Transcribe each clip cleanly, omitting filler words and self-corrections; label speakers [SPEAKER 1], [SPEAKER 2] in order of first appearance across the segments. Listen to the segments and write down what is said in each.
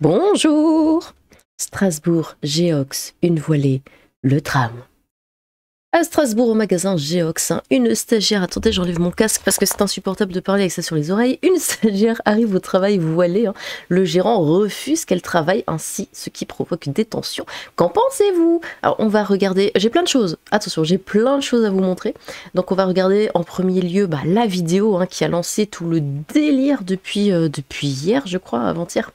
[SPEAKER 1] Bonjour. Strasbourg, Geox, une voilée, le tram. À Strasbourg, au magasin Geox, une stagiaire, attendez, j'enlève mon casque parce que c'est insupportable de parler avec ça sur les oreilles. Une stagiaire arrive au travail voilée. Le gérant refuse qu'elle travaille ainsi, ce qui provoque des tensions. Qu'en pensez-vous? Alors, on va regarder, j'ai plein de choses, attention, j'ai plein de choses à vous montrer. Donc, on va regarder en premier lieu la vidéo qui a lancé tout le délire depuis hier, je crois, avant-hier.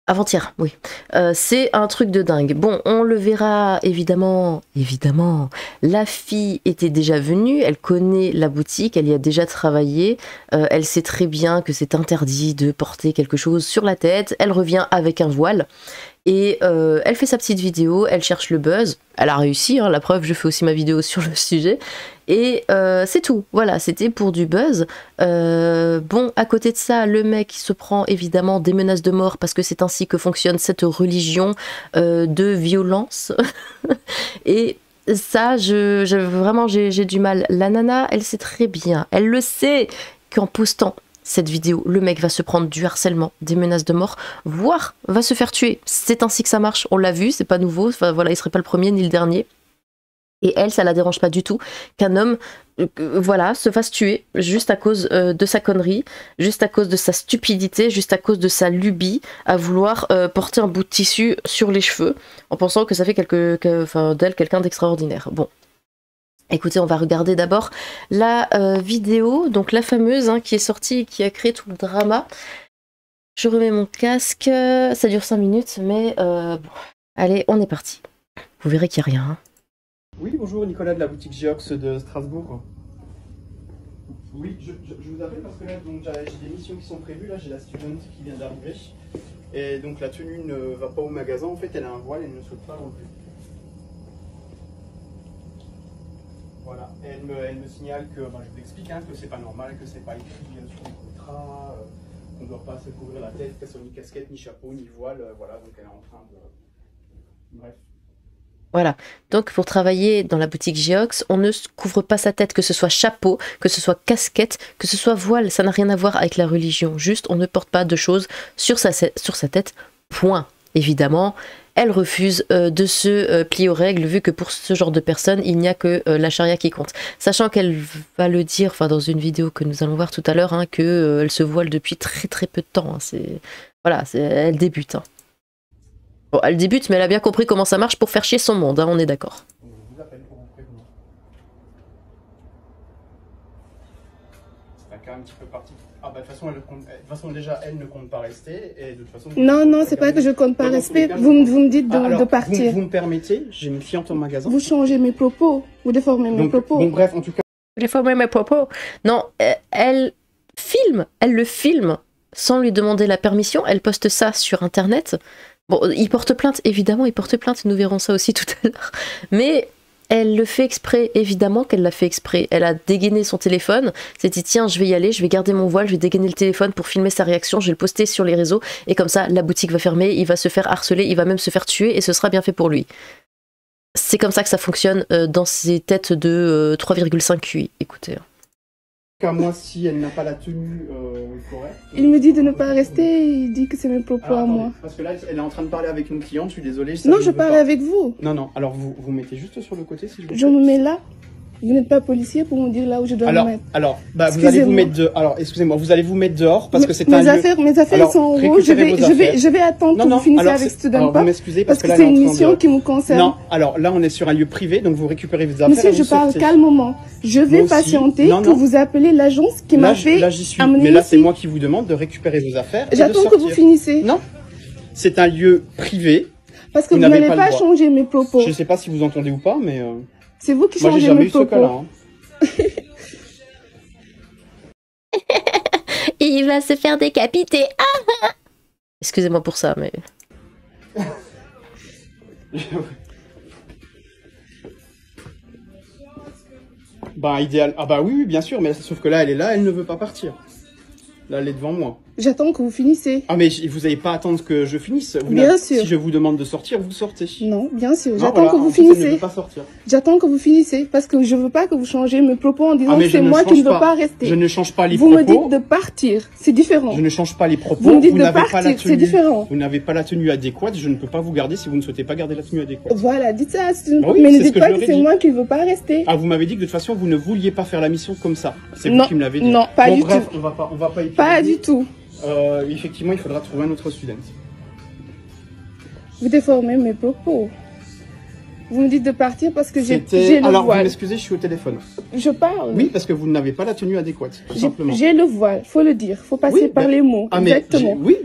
[SPEAKER 1] Avant-hier, oui. C'est un truc de dingue. Bon, on le verra évidemment. La fille était déjà venue, elle connaît la boutique, elle y a déjà travaillé. Elle sait très bien que c'est interdit de porter quelque chose sur la tête. Elle revient avec un voile. Et elle fait sa petite vidéo, elle cherche le buzz. Elle a réussi, la preuve, je fais aussi ma vidéo sur le sujet. Et c'est tout, voilà, c'était pour du buzz. Bon, à côté de ça, le mec se prend évidemment des menaces de mort parce que c'est ainsi que fonctionne cette religion de violence. Et ça, vraiment, j'ai du mal. La nana, elle sait très bien, elle le sait qu'en postant cette vidéo, le mec va se prendre du harcèlement, des menaces de mort, voire va se faire tuer. C'est ainsi que ça marche, on l'a vu, c'est pas nouveau, enfin, voilà, il serait pas le premier ni le dernier. Et elle, ça la dérange pas du tout qu'un homme se fasse tuer juste à cause de sa connerie, juste à cause de sa stupidité, juste à cause de sa lubie à vouloir porter un bout de tissu sur les cheveux en pensant que ça fait d'elle quelqu'un d'extraordinaire. Bon. Écoutez, on va regarder d'abord la vidéo, donc la fameuse qui est sortie et qui a créé tout le drama. Je remets mon casque, ça dure 5 minutes, mais bon. Allez, on est parti. Vous verrez qu'il n'y a rien.
[SPEAKER 2] Oui, bonjour, Nicolas de la boutique Geox de Strasbourg. Oui, je vous appelle parce que là, j'ai des missions qui sont prévues. Là, j'ai la student qui vient d'arriver. Et donc, la tenue ne va pas au magasin. En fait, elle a un voile et elle ne souhaite pas l'enlever. Voilà, et elle me signale que, je vous explique, que c'est pas normal, que c'est pas écrit sur le contrat, qu'on ne doit pas se couvrir la tête, qu'elle soit ni casquette, ni chapeau, ni voile. Voilà, donc elle est en train de... Bref.
[SPEAKER 1] Voilà, donc pour travailler dans la boutique Geox, on ne couvre pas sa tête, que ce soit chapeau, que ce soit casquette, que ce soit voile, ça n'a rien à voir avec la religion, juste on ne porte pas de choses sur sa tête, point. Évidemment, elle refuse de se plier aux règles, vu que pour ce genre de personnes, il n'y a que la charia qui compte. Sachant qu'elle va le dire, dans une vidéo que nous allons voir tout à l'heure, qu'elle se voile depuis très très peu de temps, elle débute. Bon, elle débute, mais elle a bien compris comment ça marche pour faire chier son monde, on est d'accord.
[SPEAKER 2] On vous appelle pour vous prévenir. C'est un cas un petit peu parti. Ah de toute façon, déjà, elle ne compte pas rester. Et de toute façon,
[SPEAKER 3] non, c'est pas que je compte pas rester. Vous me dites de partir.
[SPEAKER 2] Vous me permettez, j'ai une cliente au magasin.
[SPEAKER 3] Vous changez mes propos, vous déformez mes propos.
[SPEAKER 2] Bon, bref, en tout cas.
[SPEAKER 1] Déformez mes propos. Non, elle le filme sans lui demander la permission. Elle poste ça sur Internet. Bon, il porte plainte, évidemment, nous verrons ça aussi tout à l'heure. Mais elle le fait exprès, évidemment qu'elle l'a fait exprès. Elle a dégainé son téléphone, s'est dit tiens, je vais y aller, je vais garder mon voile, je vais dégainer le téléphone pour filmer sa réaction, je vais le poster sur les réseaux, et comme ça, la boutique va fermer, il va se faire harceler, il va même se faire tuer, et ce sera bien fait pour lui. C'est comme ça que ça fonctionne dans ces têtes de 3,5 QI, écoutez.
[SPEAKER 2] Moi, si elle n'a pas la tenue correcte...
[SPEAKER 3] Il me dit de ne pas rester, il dit que c'est mes propos à moi.
[SPEAKER 2] Parce que là, elle est en train de parler avec une cliente, je suis désolé.
[SPEAKER 3] Non, je parle avec vous.
[SPEAKER 2] Non, alors vous mettez juste sur le côté si je vous plaît.
[SPEAKER 3] Je me mets là. Vous n'êtes pas policier pour me dire là où je dois me mettre.
[SPEAKER 2] Alors, vous allez vous mettre dehors. Alors, excusez-moi, vous allez vous mettre dehors parce que c'est un lieu...
[SPEAKER 3] Mes affaires sont en haut. Je vais attendre que vous finissiez avec Student Pop.
[SPEAKER 2] Vous m'excusez
[SPEAKER 3] parce que c'est une mission qui me concerne.
[SPEAKER 2] Non, alors là, on est sur un lieu privé, donc vous récupérez vos affaires.
[SPEAKER 3] Monsieur, je parle calmement. Je vais patienter que vous appelez l'agence qui m'a fait
[SPEAKER 2] là, j'y suis. Mais là, c'est moi qui vous demande de récupérer vos affaires.
[SPEAKER 3] J'attends que vous finissiez.
[SPEAKER 2] Non, c'est un lieu privé.
[SPEAKER 3] Parce que vous n'allez pas changer mes propos.
[SPEAKER 2] Je ne sais pas si vous entendez ou pas, mais...
[SPEAKER 3] C'est vous qui changez mes propos.
[SPEAKER 2] Moi, j'ai jamais eu ce cas-là.
[SPEAKER 1] Il va se faire décapiter. Excusez-moi pour ça, mais...
[SPEAKER 2] Idéal. Ah oui, bien sûr, mais sauf que là, elle est là, elle ne veut pas partir. Là, elle est devant moi.
[SPEAKER 3] J'attends que vous finissiez.
[SPEAKER 2] Ah mais vous n'allez pas attendre que je finisse.
[SPEAKER 3] Bien sûr.
[SPEAKER 2] Si je vous demande de sortir, vous sortez.
[SPEAKER 3] Non, bien sûr.
[SPEAKER 2] Non,
[SPEAKER 3] J'attends
[SPEAKER 2] voilà,
[SPEAKER 3] que vous
[SPEAKER 2] en plus, elle ne
[SPEAKER 3] finissiez.
[SPEAKER 2] veut pas sortir.
[SPEAKER 3] J'attends que vous finissiez parce que je veux pas que vous changez mes propos en disant
[SPEAKER 2] Ah, mais
[SPEAKER 3] que c'est
[SPEAKER 2] je ne
[SPEAKER 3] moi qui
[SPEAKER 2] change
[SPEAKER 3] ne veux
[SPEAKER 2] pas.
[SPEAKER 3] pas rester.
[SPEAKER 2] Je ne change pas les
[SPEAKER 3] Vous
[SPEAKER 2] propos.
[SPEAKER 3] me dites de partir, c'est différent.
[SPEAKER 2] Je ne change pas les propos.
[SPEAKER 3] Vous me dites de
[SPEAKER 2] n'avez pas la
[SPEAKER 3] partir,
[SPEAKER 2] tenue.
[SPEAKER 3] c'est différent.
[SPEAKER 2] Vous n'avez pas la tenue adéquate. Je ne peux pas vous garder si vous ne souhaitez pas garder la tenue adéquate.
[SPEAKER 3] Voilà, dites ça.
[SPEAKER 2] Bah oui,
[SPEAKER 3] mais
[SPEAKER 2] c'est
[SPEAKER 3] ne
[SPEAKER 2] ce
[SPEAKER 3] dites
[SPEAKER 2] que
[SPEAKER 3] pas
[SPEAKER 2] je
[SPEAKER 3] que
[SPEAKER 2] leur ai
[SPEAKER 3] c'est
[SPEAKER 2] dit.
[SPEAKER 3] moi qui ne veux pas rester.
[SPEAKER 2] Ah, vous m'avez dit que de toute façon vous ne vouliez pas faire la mission comme ça. C'est vous
[SPEAKER 3] Non,
[SPEAKER 2] qui me l'avez dit.
[SPEAKER 3] non, pas
[SPEAKER 2] Bon,
[SPEAKER 3] du
[SPEAKER 2] bref,
[SPEAKER 3] tout.
[SPEAKER 2] on va pas y
[SPEAKER 3] Pas
[SPEAKER 2] parler.
[SPEAKER 3] du tout.
[SPEAKER 2] Effectivement, il faudra trouver un autre student.
[SPEAKER 3] Vous déformez mes propos. Vous me dites de partir parce que j'ai le
[SPEAKER 2] Alors, vous
[SPEAKER 3] voile.
[SPEAKER 2] m'excusez, je suis au téléphone.
[SPEAKER 3] Je parle.
[SPEAKER 2] Oui, parce que vous n'avez pas la tenue adéquate, tout simplement.
[SPEAKER 3] J'ai le voile, faut le dire. Faut passer
[SPEAKER 2] Oui,
[SPEAKER 3] par
[SPEAKER 2] ben-
[SPEAKER 3] les mots.
[SPEAKER 2] Ah, mais
[SPEAKER 3] Exactement.
[SPEAKER 2] oui.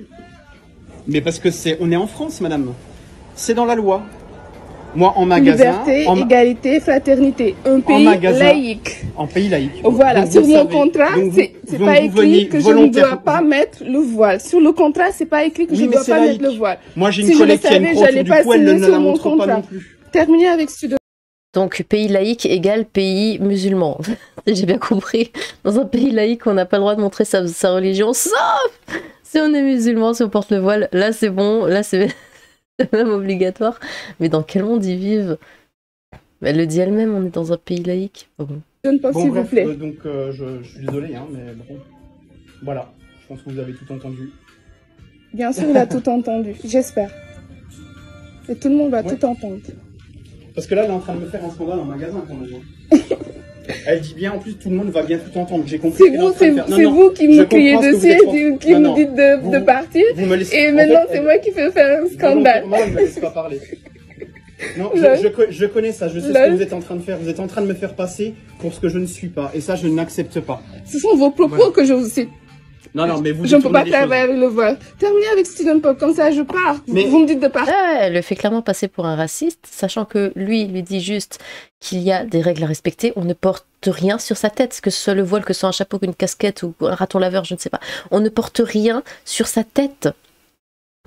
[SPEAKER 2] Mais parce que on est en France, madame. C'est dans la loi. Moi, en magasin...
[SPEAKER 3] Liberté, égalité, fraternité. Un pays
[SPEAKER 2] magasin,
[SPEAKER 3] laïque.
[SPEAKER 2] En pays laïque.
[SPEAKER 3] Voilà,
[SPEAKER 2] Donc,
[SPEAKER 3] sur
[SPEAKER 2] vous
[SPEAKER 3] mon
[SPEAKER 2] savez-
[SPEAKER 3] contrat,
[SPEAKER 2] donc,
[SPEAKER 3] c'est
[SPEAKER 2] donc,
[SPEAKER 3] pas
[SPEAKER 2] vous veniez
[SPEAKER 3] écrit que je ne
[SPEAKER 2] volontaire-
[SPEAKER 3] dois pas mettre le voile. Sur le contrat, c'est pas écrit que
[SPEAKER 2] Oui,
[SPEAKER 3] je ne
[SPEAKER 2] mais
[SPEAKER 3] dois
[SPEAKER 2] c'est
[SPEAKER 3] pas
[SPEAKER 2] laïque.
[SPEAKER 3] mettre le voile.
[SPEAKER 2] Moi, j'ai une
[SPEAKER 3] Si je le
[SPEAKER 2] collègue qui a une
[SPEAKER 3] savais,
[SPEAKER 2] croix autour
[SPEAKER 3] j'allais
[SPEAKER 2] du
[SPEAKER 3] pas
[SPEAKER 2] cou, elle
[SPEAKER 3] signer
[SPEAKER 2] ne
[SPEAKER 3] sur
[SPEAKER 2] la
[SPEAKER 3] mon
[SPEAKER 2] montre pas
[SPEAKER 3] contrat.
[SPEAKER 2] non plus.
[SPEAKER 3] Terminer avec student.
[SPEAKER 1] Donc, pays laïque égale pays musulman. J'ai bien compris. Dans un pays laïque, on n'a pas le droit de montrer sa religion, sauf si on est musulman, si on porte le voile. Là, c'est bon. Là, c'est même obligatoire. Mais dans quel monde ils vivent? Elle le dit elle-même, on est dans un pays laïque. Bon.
[SPEAKER 3] Bon,
[SPEAKER 2] Bon,
[SPEAKER 3] s'il
[SPEAKER 2] bref,
[SPEAKER 3] vous plaît.
[SPEAKER 2] donc je suis désolé, hein, mais bon. Voilà, je pense que vous avez tout entendu.
[SPEAKER 3] Bien sûr, il a tout entendu. J'espère. Et tout le monde va
[SPEAKER 2] Ouais.
[SPEAKER 3] tout entendre.
[SPEAKER 2] Parce que là, elle est en train de me faire un scandale en magasin, quand même. Elle dit bien, en plus, tout le monde va bien tout entendre. J'ai compris.
[SPEAKER 3] C'est
[SPEAKER 2] qu'elle est en
[SPEAKER 3] vous,
[SPEAKER 2] train de faire- Non,
[SPEAKER 3] c'est
[SPEAKER 2] non,
[SPEAKER 3] vous qui
[SPEAKER 2] je
[SPEAKER 3] me criez
[SPEAKER 2] comprends ce que
[SPEAKER 3] dessus
[SPEAKER 2] vous êtes
[SPEAKER 3] et
[SPEAKER 2] en-
[SPEAKER 3] qui
[SPEAKER 2] Non,
[SPEAKER 3] me
[SPEAKER 2] non.
[SPEAKER 3] dites de
[SPEAKER 2] Vous-
[SPEAKER 3] partir.
[SPEAKER 2] Vous me laissez...
[SPEAKER 3] Et
[SPEAKER 2] en
[SPEAKER 3] maintenant,
[SPEAKER 2] fait,
[SPEAKER 3] c'est moi qui fais faire un scandale.
[SPEAKER 2] Moi, elle me laisse pas parler. Non,
[SPEAKER 3] Lol.
[SPEAKER 2] je connais ça, je sais ce
[SPEAKER 3] Lol.
[SPEAKER 2] que vous êtes en train de faire. Vous êtes en train de me faire passer pour ce que je ne suis pas. Et ça, je n'accepte pas.
[SPEAKER 3] Ce sont vos propos
[SPEAKER 2] Voilà.
[SPEAKER 3] que je vous cite.
[SPEAKER 2] Non, non, mais vous
[SPEAKER 3] Je ne peux
[SPEAKER 2] détournez
[SPEAKER 3] pas
[SPEAKER 2] les
[SPEAKER 3] travailler
[SPEAKER 2] choses.
[SPEAKER 3] avec le voile. Terminez avec Student Pop, comme ça je pars.
[SPEAKER 2] Mais-
[SPEAKER 3] Vous me dites de partir.
[SPEAKER 1] Ah, elle le fait clairement passer pour un raciste, sachant que lui dit juste qu'il y a des règles à respecter. On ne porte rien sur sa tête, que ce soit le voile, que ce soit un chapeau, une casquette ou un raton laveur, je ne sais pas. On ne porte rien sur sa tête.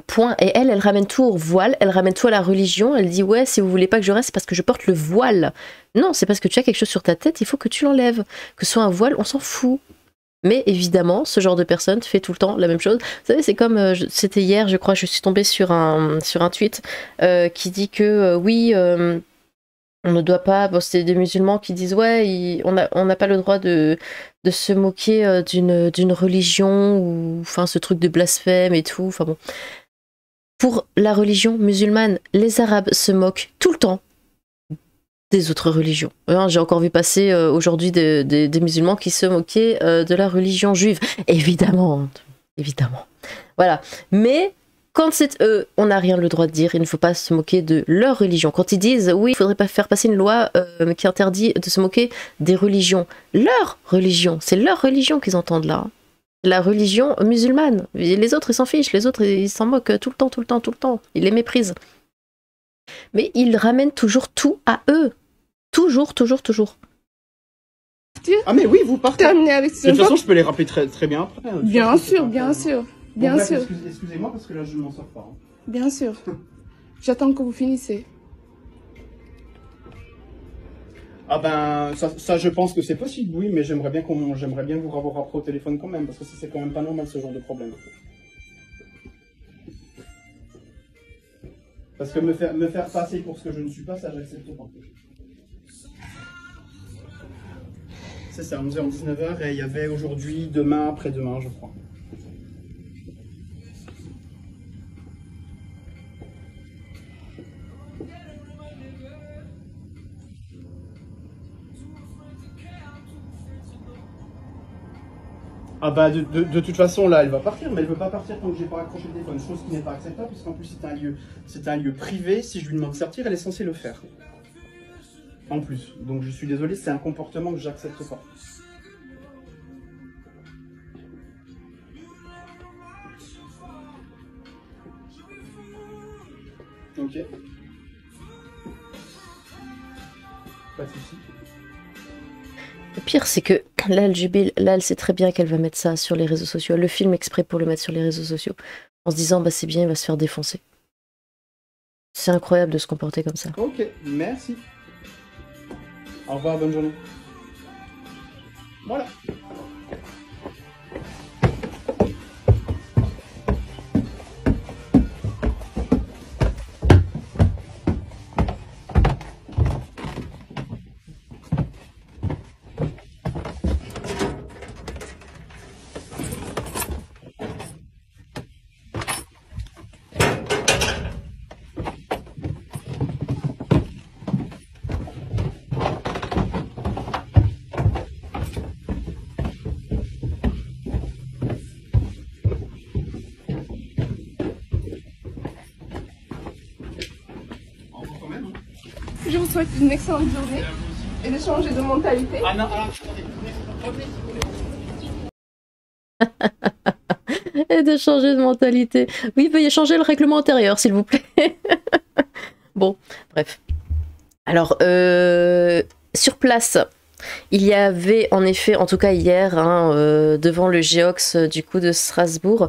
[SPEAKER 1] Point. Et elle ramène tout au voile, elle ramène tout à la religion. Elle dit ouais, si vous voulez pas que je reste, c'est parce que je porte le voile. Non, c'est parce que tu as quelque chose sur ta tête, il faut que tu l'enlèves. Que ce soit un voile, on s'en fout. Mais évidemment, ce genre de personne fait tout le temps la même chose. Vous savez, c'est comme, c'était hier, je crois, je suis tombée sur un tweet qui dit que oui, on ne doit pas... Bon, c'est des musulmans qui disent ouais, on n'a pas le droit de se moquer d'une religion, ou enfin ce truc de blasphème et tout. Enfin bon. Pour la religion musulmane, les Arabes se moquent tout le temps des autres religions. J'ai encore vu passer aujourd'hui des musulmans qui se moquaient de la religion juive. Évidemment, évidemment. Voilà. Mais quand c'est eux, on n'a rien le droit de dire. Il ne faut pas se moquer de leur religion. Quand ils disent oui, il faudrait pas faire passer une loi qui interdit de se moquer des religions. Leur religion, c'est leur religion qu'ils entendent là. La religion musulmane. Les autres, ils s'en fichent. Les autres, ils s'en moquent tout le temps, tout le temps, tout le temps. Ils les méprisent. Mais ils ramènent toujours tout à eux. Toujours, toujours, toujours.
[SPEAKER 2] Ah, mais oui, vous partez.
[SPEAKER 3] Terminez avec
[SPEAKER 2] De
[SPEAKER 3] Student
[SPEAKER 2] toute façon,
[SPEAKER 3] Pop.
[SPEAKER 2] je peux les rappeler très bien après. hein.
[SPEAKER 3] Bien
[SPEAKER 2] C'est
[SPEAKER 3] sûr,
[SPEAKER 2] pas
[SPEAKER 3] bien
[SPEAKER 2] grave.
[SPEAKER 3] sûr.
[SPEAKER 2] Bon,
[SPEAKER 3] Bien
[SPEAKER 2] bref,
[SPEAKER 3] sûr.
[SPEAKER 2] Excusez-moi parce que là, je ne m'en sors pas. hein.
[SPEAKER 3] Bien sûr. J'attends que vous finissez.
[SPEAKER 2] Ah ben, ça, je pense que c'est possible, oui, mais j'aimerais bien vous revoir après au téléphone quand même, parce que ça, c'est quand même pas normal ce genre de problème. Parce que me faire passer pour ce que je ne suis pas, ça, j'accepte pas. C'est ça, 11h, 19h, et il y avait aujourd'hui, demain, après-demain, je crois. Ah bah de toute façon là elle va partir, mais elle veut pas partir tant que j'ai pas raccroché le téléphone, chose qui n'est pas acceptable puisqu'en plus c'est un lieu privé, si je lui demande de sortir elle est censée le faire. En plus, donc je suis désolé, c'est un comportement que j'accepte pas. Ok. Pas de soucis.
[SPEAKER 1] Le pire, c'est que là, elle jubile. Là, elle sait très bien qu'elle va mettre ça sur les réseaux sociaux. Elle le filme exprès pour le mettre sur les réseaux sociaux. En se disant, bah c'est bien, il va se faire défoncer. C'est incroyable de se comporter comme ça.
[SPEAKER 2] Ok, merci. Au revoir, bonne journée. Voilà.
[SPEAKER 3] Je vous souhaite une excellente journée et de changer de mentalité.
[SPEAKER 2] Ah non,
[SPEAKER 1] Et de changer de mentalité. Oui, veuillez changer le règlement intérieur, s'il vous plaît. Bon, bref. Alors, sur place, il y avait en effet, en tout cas hier, hein, devant le Geox du coup de Strasbourg,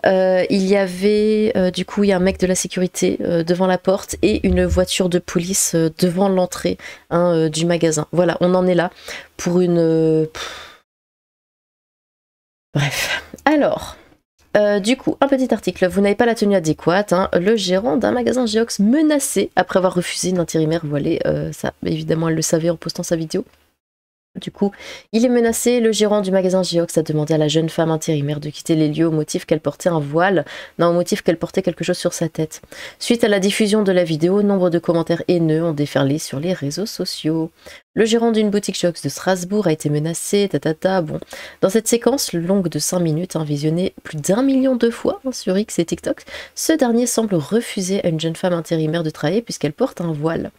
[SPEAKER 1] il y avait du coup il y a un mec de la sécurité devant la porte et une voiture de police devant l'entrée hein, du magasin. Voilà, on en est là pour une... Bref, alors... du coup, un petit article, vous n'avez pas la tenue adéquate, hein. Le gérant d'un magasin Geox menacé après avoir refusé une intérimaire voilée, ça évidemment elle le savait en postant sa vidéo. Du coup, il est menacé, le gérant du magasin Geox a demandé à la jeune femme intérimaire de quitter les lieux au motif qu'elle portait un voile, non au motif qu'elle portait quelque chose sur sa tête. Suite à la diffusion de la vidéo, nombre de commentaires haineux ont déferlé sur les réseaux sociaux. Le gérant d'une boutique Geox de Strasbourg a été menacé, bon. Dans cette séquence longue de 5 minutes, hein, visionnée plus d'1 million de fois hein, sur X et TikTok, ce dernier semble refuser à une jeune femme intérimaire de travailler puisqu'elle porte un voile.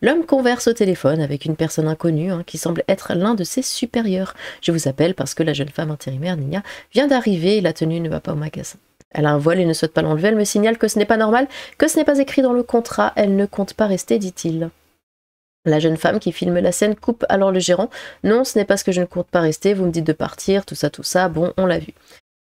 [SPEAKER 1] L'homme converse au téléphone avec une personne inconnue hein, qui semble être l'un de ses supérieurs. Je vous appelle parce que la jeune femme intérimaire, Nina, vient d'arriver et la tenue ne va pas au magasin. Elle a un voile et ne souhaite pas l'enlever. Elle me signale que ce n'est pas normal, que ce n'est pas écrit dans le contrat. Elle ne compte pas rester, dit-il. La jeune femme qui filme la scène coupe alors le gérant. Non, ce n'est pas ce que je ne compte pas rester. Vous me dites de partir, tout ça. Bon, on l'a vu.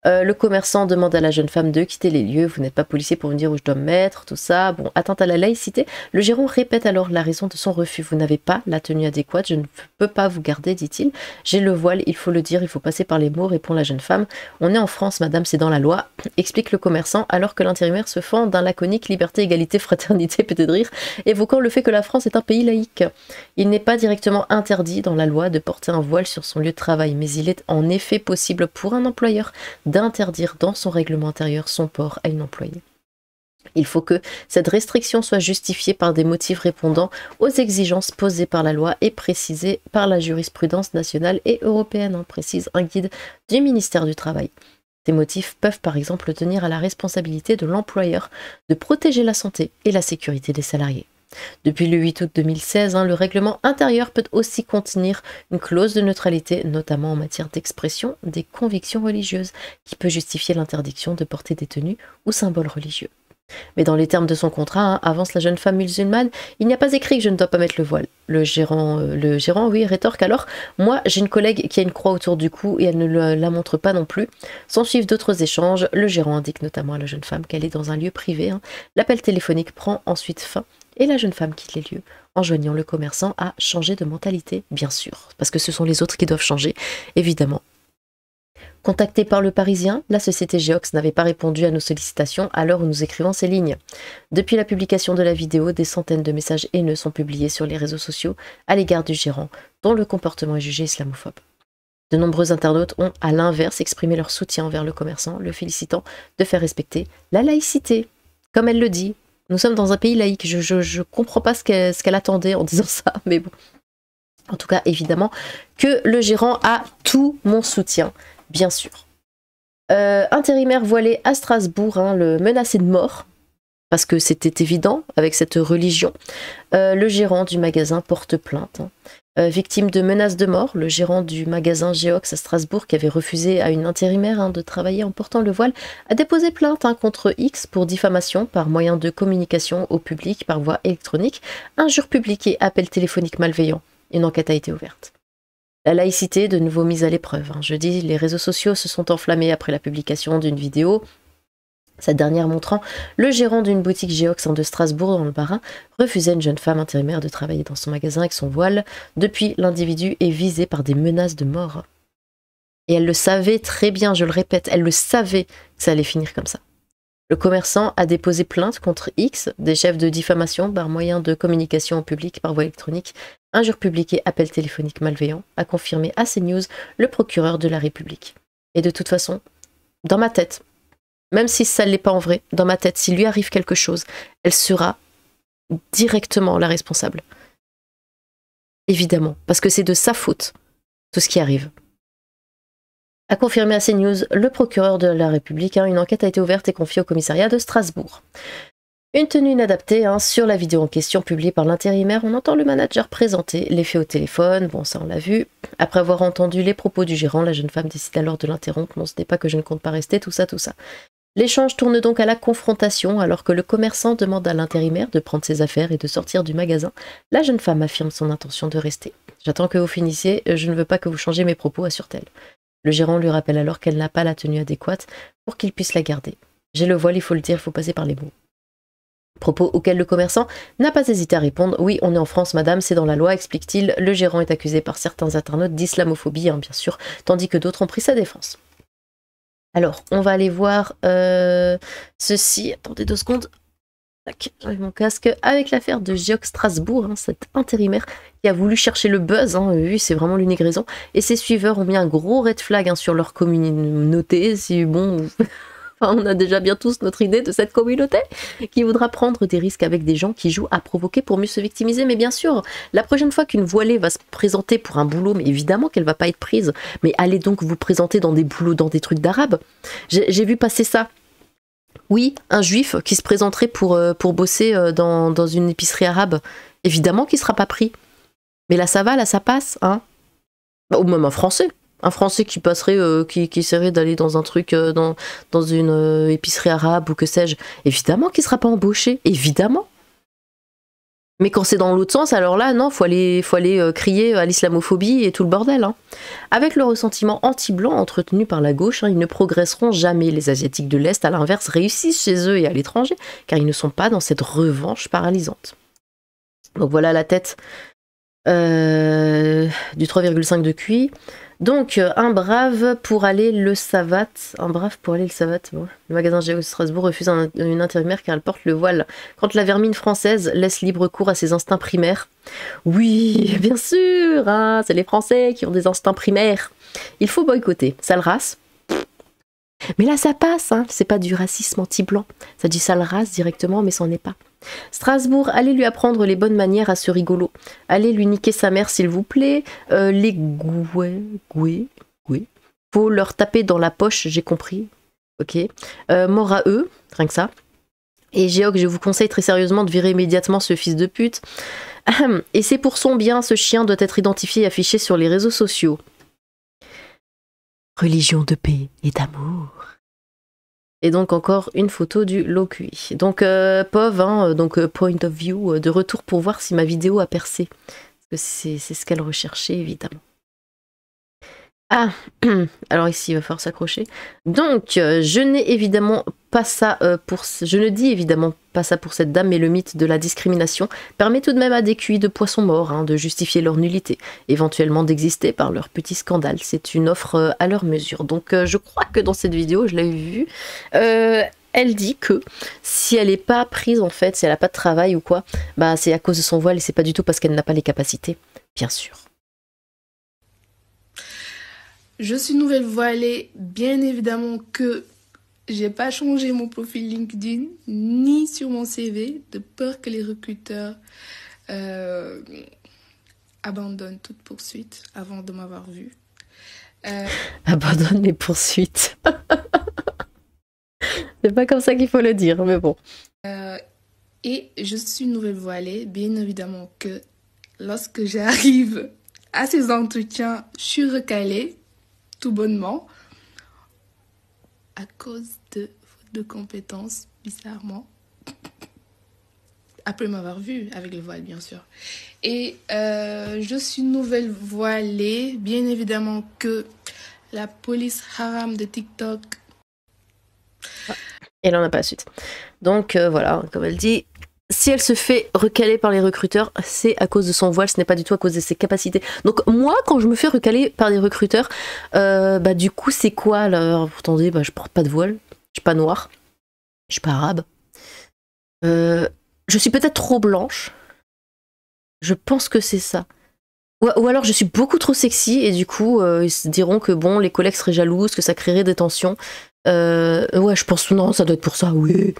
[SPEAKER 1] Le commerçant demande à la jeune femme de quitter les lieux. Vous n'êtes pas policier pour me dire où je dois me mettre, tout ça. Bon, atteinte à la laïcité. Le gérant répète alors la raison de son refus. Vous n'avez pas la tenue adéquate. Je ne peux pas vous garder, dit-il. J'ai le voile, il faut le dire, il faut passer par les mots, répond la jeune femme. On est en France, madame, c'est dans la loi, explique le commerçant, alors que l'intérimaire se fend d'un laconique liberté, égalité, fraternité, peut-être rire, évoquant le fait que la France est un pays laïque. Il n'est pas directement interdit dans la loi de porter un voile sur son lieu de travail, mais il est en effet possible pour un employeur d'interdire dans son règlement intérieur son port à une employée. Il faut que cette restriction soit justifiée par des motifs répondant aux exigences posées par la loi et précisées par la jurisprudence nationale et européenne, précise un guide du ministère du Travail. Ces motifs peuvent par exemple tenir à la responsabilité de l'employeur de protéger la santé et la sécurité des salariés. Depuis le 8 août 2016, le règlement intérieur peut aussi contenir une clause de neutralité, notamment en matière d'expression des convictions religieuses, qui peut justifier l'interdiction de porter des tenues ou symboles religieux. Mais dans les termes de son contrat, avance la jeune femme musulmane, il n'y a pas écrit que je ne dois pas mettre le voile. Le gérant, oui, rétorque alors, moi j'ai une collègue qui a une croix autour du cou et elle ne la montre pas non plus. S'en suivent d'autres échanges, le gérant indique notamment à la jeune femme qu'elle est dans un lieu privé. L'appel téléphonique prend ensuite fin et la jeune femme quitte les lieux, enjoignant le commerçant à changer de mentalité, bien sûr, parce que ce sont les autres qui doivent changer, évidemment. Contacté par le Parisien, la société Geox n'avait pas répondu à nos sollicitations à l'heure où nous écrivons ces lignes. Depuis la publication de la vidéo, des centaines de messages haineux sont publiés sur les réseaux sociaux à l'égard du gérant, dont le comportement est jugé islamophobe. De nombreux internautes ont, à l'inverse, exprimé leur soutien envers le commerçant, le félicitant de faire respecter la laïcité. Comme elle le dit, nous sommes dans un pays laïque, je comprends pas ce qu'elle attendait en disant ça, mais bon. En tout cas, évidemment, que le gérant a tout mon soutien, bien sûr. Intérimaire voilé à Strasbourg, le menacé de mort, parce que c'était évident avec cette religion. Le gérant du magasin porte plainte. Victime de menaces de mort, le gérant du magasin Geox à Strasbourg, qui avait refusé à une intérimaire de travailler en portant le voile, a déposé plainte contre X pour diffamation par moyen de communication au public par voie électronique, injure publique et appel téléphonique malveillant. Une enquête a été ouverte. La laïcité, de nouveau mise à l'épreuve. Jeudi, les réseaux sociaux se sont enflammés après la publication d'une vidéo, cette dernière montrant le gérant d'une boutique Geox de Strasbourg dans le Bas-Rhin refusait à une jeune femme intérimaire de travailler dans son magasin avec son voile. Depuis, l'individu est visé par des menaces de mort. Et elle le savait très bien, je le répète, elle le savait que ça allait finir comme ça. Le commerçant a déposé plainte contre X, des chefs de diffamation par moyen de communication au public par voie électronique, injure publique et appel téléphonique malveillant, a confirmé à CNews le procureur de la République. Et de toute façon, dans ma tête, même si ça ne l'est pas en vrai, dans ma tête, s'il lui arrive quelque chose, elle sera directement la responsable. Évidemment, parce que c'est de sa faute, tout ce qui arrive. A confirmé à CNews le procureur de la République, une enquête a été ouverte et confiée au commissariat de Strasbourg. Une tenue inadaptée, hein. Sur la vidéo en question publiée par l'intérimaire, on entend le manager présenter les faits au téléphone, bon ça on l'a vu. Après avoir entendu les propos du gérant, la jeune femme décide alors de l'interrompre, non ce n'est pas que je ne compte pas rester, tout ça. L'échange tourne donc à la confrontation, alors que le commerçant demande à l'intérimaire de prendre ses affaires et de sortir du magasin. La jeune femme affirme son intention de rester. J'attends que vous finissiez, je ne veux pas que vous changiez mes propos, assure-t-elle. Le gérant lui rappelle alors qu'elle n'a pas la tenue adéquate pour qu'il puisse la garder. J'ai le voile, il faut le dire, il faut passer par les mots. Propos auxquels le commerçant n'a pas hésité à répondre. Oui, on est en France, madame, c'est dans la loi, explique-t-il. Le gérant est accusé par certains internautes d'islamophobie, hein, bien sûr, tandis que d'autres ont pris sa défense. Alors, on va aller voir ceci. Attendez 2 secondes. Tac, j'enlève mon casque. Avec l'affaire de Geox Strasbourg, hein, cet intérimaire qui a voulu chercher le buzz, hein, oui, c'est vraiment l'unique raison. Et ses suiveurs ont mis un gros red flag hein, sur leur communauté. Si bon, enfin, on a déjà bien tous notre idée de cette communauté qui voudra prendre des risques avec des gens qui jouent à provoquer pour mieux se victimiser. Mais bien sûr, la prochaine fois qu'une voilée va se présenter pour un boulot, mais évidemment qu'elle va pas être prise. Mais allez donc vous présenter dans des boulots, dans des trucs d'arabe. J'ai vu passer ça. Oui, un juif qui se présenterait pour bosser dans une épicerie arabe. Évidemment qu'il sera pas pris. Mais là ça va, là ça passe, hein. Ou même un Français. Un Français qui passerait, qui essaierait d'aller dans un truc, dans une épicerie arabe ou que sais-je. Évidemment qu'il ne sera pas embauché, évidemment. Mais quand c'est dans l'autre sens, alors là, non, faut aller crier à l'islamophobie et tout le bordel. Hein. Avec le ressentiment anti-blanc entretenu par la gauche, hein, ils ne progresseront jamais. Les Asiatiques de l'Est, à l'inverse, réussissent chez eux et à l'étranger, car ils ne sont pas dans cette revanche paralysante. Donc voilà la tête du 3,5 de QI. Donc, un brave pour aller le Savat. Bon. Le magasin Geox Strasbourg refuse une intérimaire car elle porte le voile. Quand la vermine française laisse libre cours à ses instincts primaires. Oui, bien sûr, hein, c'est les Français qui ont des instincts primaires. Il faut boycotter. Sale race. Mais là, ça passe, hein. C'est pas du racisme anti-blanc. Ça dit sale race directement, mais c'en est pas. Strasbourg, allez lui apprendre les bonnes manières à ce rigolo. Allez lui niquer sa mère, s'il vous plaît. Les gouais. Faut leur taper dans la poche, j'ai compris. Ok. Mort à eux, rien que ça. Et Geox, je vous conseille très sérieusement de virer immédiatement ce fils de pute. Et c'est pour son bien, ce chien doit être identifié et affiché sur les réseaux sociaux. Religion de paix et d'amour. Et donc encore une photo du low QI. Donc POV, hein, donc point of view, de retour pour voir si ma vidéo a percé. Parce que c'est ce qu'elle recherchait évidemment. Ah, alors ici il va falloir s'accrocher. Donc je n'ai évidemment pas ça je ne dis évidemment pas ça pour cette dame, mais le mythe de la discrimination permet tout de même à des QI de poissons morts hein, de justifier leur nullité, éventuellement d'exister par leur petit scandale. C'est une offre à leur mesure. Donc je crois que dans cette vidéo, je l'ai vu, elle dit que si elle n'est pas prise en fait, si elle n'a pas de travail ou quoi, bah c'est à cause de son voile et c'est pas du tout parce qu'elle n'a pas les capacités, bien sûr.
[SPEAKER 3] Je suis nouvelle voilée, bien évidemment que j'ai pas changé mon profil LinkedIn, ni sur mon CV, de peur que les recruteurs abandonnent toute poursuite avant de m'avoir vue.
[SPEAKER 1] Abandonne les poursuites. C'est pas comme ça qu'il faut le dire, mais bon.
[SPEAKER 3] Et je suis nouvelle voilée, bien évidemment que lorsque j'arrive à ces entretiens, je suis recalée. Tout bonnement, à cause de faute de compétences, bizarrement, après m'avoir vue avec le voile, bien sûr. Et je suis nouvelle voilée, bien évidemment que la police haram de TikTok...
[SPEAKER 1] Et là, on n'a pas la suite. Donc, voilà, comme elle dit... Si elle se fait recaler par les recruteurs, c'est à cause de son voile, ce n'est pas du tout à cause de ses capacités. Donc moi, quand je me fais recaler par des recruteurs, bah du coup, c'est quoi là? Attendez, bah, je porte pas de voile, je suis pas noire, je suis pas arabe. Je suis peut-être trop blanche. Je pense que c'est ça. Ou alors je suis beaucoup trop sexy et du coup, ils se diront que bon, les collègues seraient jalouses, que ça créerait des tensions. Ouais, je pense, non, ça doit être pour ça, oui,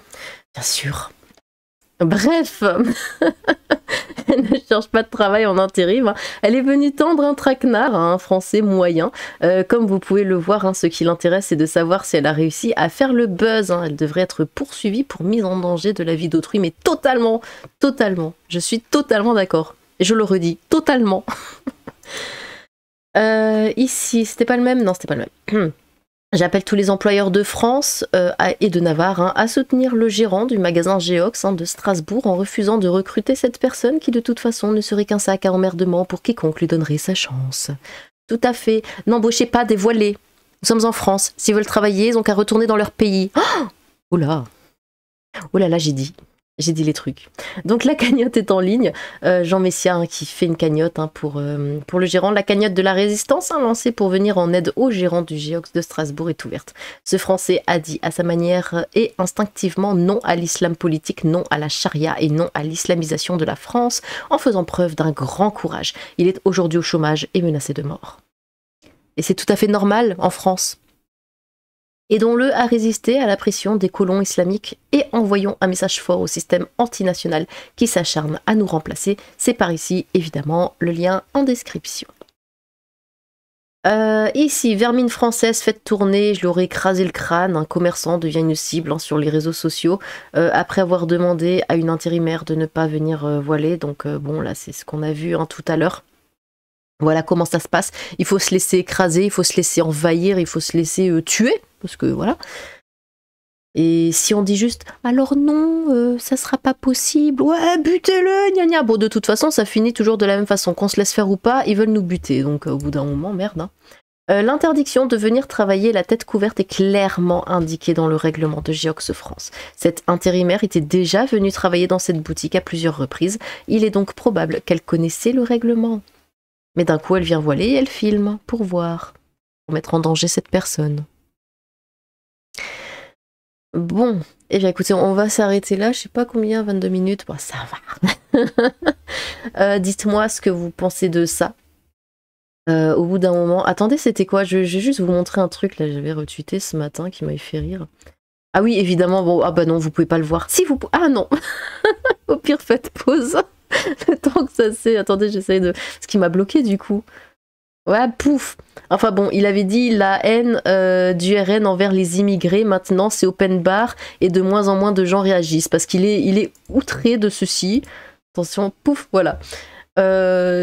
[SPEAKER 1] bien sûr. Bref, elle ne cherche pas de travail en intérim. Elle est venue tendre un traquenard à un Français moyen. Comme vous pouvez le voir, ce qui l'intéresse, c'est de savoir si elle a réussi à faire le buzz. Elle devrait être poursuivie pour mise en danger de la vie d'autrui, mais totalement, totalement. Je suis totalement d'accord. Et je le redis, totalement. Ici, c'était pas le même? Non, c'était pas le même. J'appelle tous les employeurs de France et de Navarre à soutenir le gérant du magasin Geox de Strasbourg en refusant de recruter cette personne qui de toute façon ne serait qu'un sac à emmerdement pour quiconque lui donnerait sa chance. Tout à fait. N'embauchez pas des voilés. Nous sommes en France. S'ils veulent travailler, ils ont qu'à retourner dans leur pays. Oh, oula. Oh là là, j'ai dit les trucs. Donc la cagnotte est en ligne. Jean Messia qui fait une cagnotte pour le gérant. La cagnotte de la résistance lancée pour venir en aide au gérant du Geox de Strasbourg est ouverte. Ce Français a dit à sa manière et instinctivement non à l'islam politique, non à la charia et non à l'islamisation de la France en faisant preuve d'un grand courage. Il est aujourd'hui au chômage et menacé de mort. Et c'est tout à fait normal en France. Aidons-le à résister à la pression des colons islamiques et envoyons un message fort au système antinational qui s'acharne à nous remplacer. C'est par ici, évidemment, le lien en description. Ici, vermine française, faites tourner, je leur ai écrasé le crâne. Un commerçant devient une cible sur les réseaux sociaux après avoir demandé à une intérimaire de ne pas venir voiler. Donc bon, là, c'est ce qu'on a vu tout à l'heure. Voilà comment ça se passe. Il faut se laisser écraser, il faut se laisser envahir, il faut se laisser tuer. Parce que voilà. Et si on dit juste alors non, ça sera pas possible, ouais, butez-le, gna gna. Bon, de toute façon, ça finit toujours de la même façon. Qu'on se laisse faire ou pas, ils veulent nous buter. Donc au bout d'un moment, merde. L'interdiction de venir travailler la tête couverte est clairement indiquée dans le règlement de Geox France. Cette intérimaire était déjà venue travailler dans cette boutique à plusieurs reprises. Il est donc probable qu'elle connaissait le règlement. Mais d'un coup, elle vient voiler et elle filme pour voir, pour mettre en danger cette personne. Bon, et bien écoutez, on va s'arrêter là, je sais pas combien, 22 minutes, bon ça va. Dites-moi ce que vous pensez de ça. Au bout d'un moment, attendez, c'était quoi? Je vais juste vous montrer un truc, là, j'avais retweeté ce matin qui m'avait fait rire. Ah oui, évidemment, bon, ah bah non, vous pouvez pas le voir. Si vous... Ah non. Au pire, faites pause. Le temps que ça c'est... Attendez, j'essaye de... Ce qui m'a bloqué du coup. Ouais, pouf. Enfin bon, il avait dit la haine du RN envers les immigrés, maintenant c'est open bar et de moins en moins de gens réagissent parce qu'il est outré de ceci. Attention, pouf, voilà.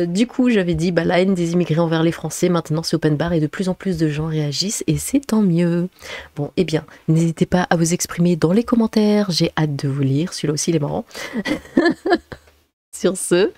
[SPEAKER 1] Du coup, j'avais dit la haine des immigrés envers les Français, maintenant c'est open bar et de plus en plus de gens réagissent et c'est tant mieux. Bon, eh bien, n'hésitez pas à vous exprimer dans les commentaires, j'ai hâte de vous lire, celui-là aussi il est marrant. Sur ce,